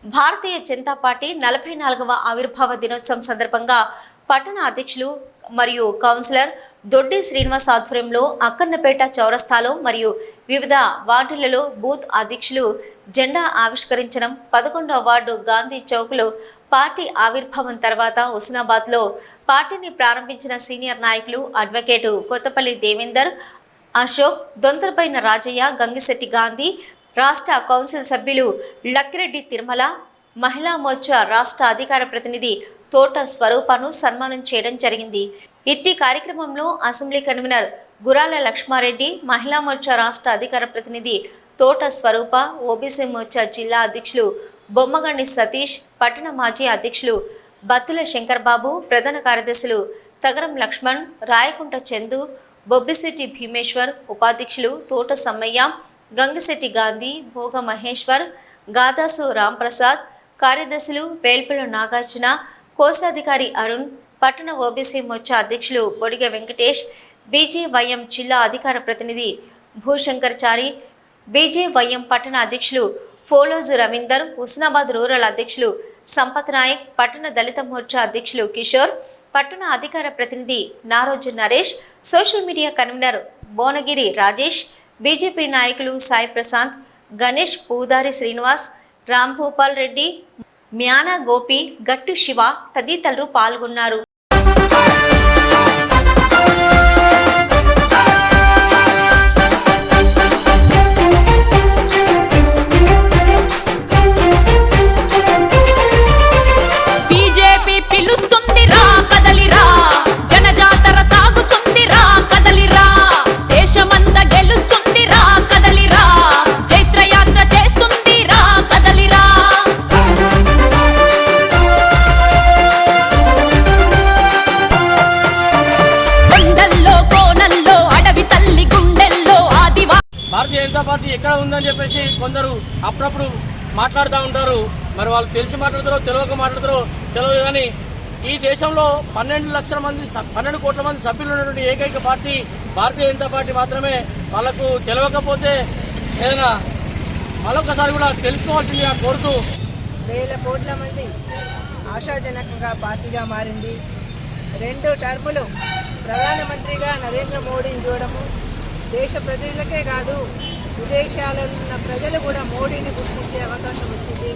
Bharatiya Janata party 44వ ఆవిర్భావ దినోత్సవం సందర్భంగా పట్టణ అధ్యక్షులు మరియు కౌన్సిలర్ దొడ్డి శ్రీనివాస్ ఆధ్వర్యంలో అక్కన్నపేట చౌరస్తాలో మరియు వివిధ వార్డులలో బూత్ అధ్యక్షులు జెండా ఆవిష్కరించడం 11వ వార్డు గాంధీ చౌక్లో పార్టీ ఆవిర్భావం తర్వాత హుస్నాబాద్లో పార్టీని ప్రారంభించిన సీనియర్ నాయకులు అడ్వకేటు కొత్తపల్లి దేవేందర్, అశోక్, దొంతరపైన రాజయ్య, గంగిశెట్టి గాంధీ, రాష్ట్ర కౌన్సిల్ సభ్యులు లక్కిరెడ్డి తిరుమల, మహిళా మోర్చా రాష్ట్ర అధికార ప్రతినిధి తోట స్వరూపను సన్మానం చేయడం జరిగింది. ఇట్టి కార్యక్రమంలో అసెంబ్లీ కన్వీనర్ గురాల లక్ష్మారెడ్డి, మహిళా మోర్చా రాష్ట్ర అధికార ప్రతినిధి తోట స్వరూప, ఓబీసీ మోర్చా జిల్లా అధ్యక్షులు బొమ్మగండి సతీష్, పట్టణ మాజీ అధ్యక్షులు బత్తుల శంకర్బాబు, ప్రధాన కార్యదర్శులు తగరం లక్ష్మణ్, రాయకుంట చందు, బొబ్బిశెట్టి భీమేశ్వర్, ఉపాధ్యక్షులు తోట సమ్మయ్య, గంగిశెట్టి గాంధీ, భోగ మహేశ్వర్, గాదాసు రాంప్రసాద్, కార్యదర్శులు వేల్పుల నాగార్జున, కోశాధికారి అరుణ్, పట్టణ ఓబీసీ మోర్చా అధ్యక్షులు బొడిగ వెంకటేష్, బీజేవైఎం జిల్లా అధికార ప్రతినిధి భూశంకర్ చారి, బీజేవైఎం పట్టణ అధ్యక్షులు ఫోలోజు రవీందర్, హుస్నాబాద్ రూరల్ అధ్యక్షులు సంపత్ నాయక్, పట్టణ దళిత మోర్చా అధ్యక్షులు కిషోర్, పట్టణ అధికార ప్రతినిధి Naroju Naresh, social media convener Bhuvanagiri Rajesh, BJP నాయకులు సాయి ప్రశాంత్, గణేష్, పూదారి శ్రీనివాస్, రాంభూపాల్ రెడ్డి, మ్యానా గోపి, గట్టు శివ తదితరులు పాల్గొన్నారు. భారతీయ జనతా పార్టీ ఎక్కడ ఉందని చెప్పేసి కొందరు అప్పుడప్పుడు మాట్లాడుతూ ఉంటారు. మరి వాళ్ళు తెలిసి మాట్లాడతారో తెలియక మాట్లాడతారో తెలియదు. కానీ ఈ దేశంలో 12 కోట్ల మంది సభ్యులు ఉన్నటువంటి ఏకైక పార్టీ భారతీయ జనతా పార్టీ మాత్రమే. వాళ్ళకు తెలియకపోతే ఏదైనా మరొకసారి కూడా తెలుసుకోవాల్సిందిగా కోరుతూ, వేల కోట్ల మంది ఆశాజనకంగా పార్టీగా మారింది. 2 టర్ములు ప్రధానమంత్రిగా నరేంద్ర మోడీని చూడము, దేశ ప్రజలకే కాదు విదేశాలలో ఉన్న ప్రజలు కూడా మోడీని గుర్తించే అవకాశం వచ్చింది.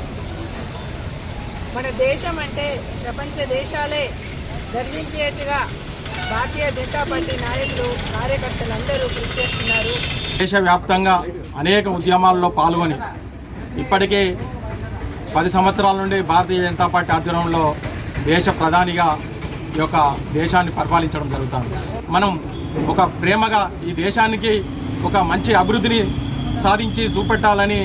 మన దేశం అంటే ప్రపంచ దేశాలే గర్వించేట్టుగా భారతీయ జనతా పార్టీ నాయకులు, కార్యకర్తలందరూ కృషి చేస్తున్నారు. దేశవ్యాప్తంగా అనేక ఉద్యమాల్లో పాల్గొని ఇప్పటికే 10 సంవత్సరాల నుండి భారతీయ జనతా పార్టీ ఆధ్వర్యంలో దేశ ప్రధానిగా ఈ యొక్క దేశాన్ని పరిపాలించడం జరుగుతుంది. మనం ఒక ప్రేమగా ఈ దేశానికి ఒక మంచి అభివృద్ధిని సాధించి చూపెట్టాలని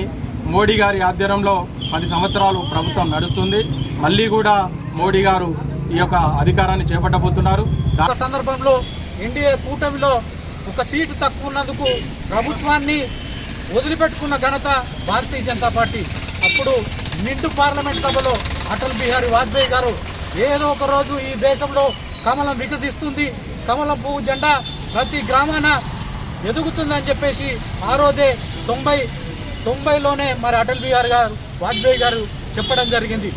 మోడీ గారి ఆధ్వర్యంలో 10 సంవత్సరాలు ప్రభుత్వం నడుస్తుంది. మళ్ళీ కూడా మోడీ గారు ఈ యొక్క అధికారాన్ని చేపట్టబోతున్నారు. ఆ సందర్భంలో ఎన్డీఏ కూటమిలో ఒక సీటు తక్కువ ఉన్నందుకు ప్రభుత్వాన్ని వదిలిపెట్టుకున్న ఘనత భారతీయ జనతా పార్టీ. అప్పుడు నిండు పార్లమెంట్ సభలో అటల్ బిహారీ వాజ్పేయి గారు ఏదో ఒక రోజు ఈ దేశంలో కమలం వికసిస్తుంది, కమలం పువ్వు జెండా ప్రతి గ్రామాన ఎదుగుతుందని చెప్పేసి ఆ రోజే 90లోనే మరి అటల్ బిహారీ గారు వాజ్పేయి గారు చెప్పడం జరిగింది.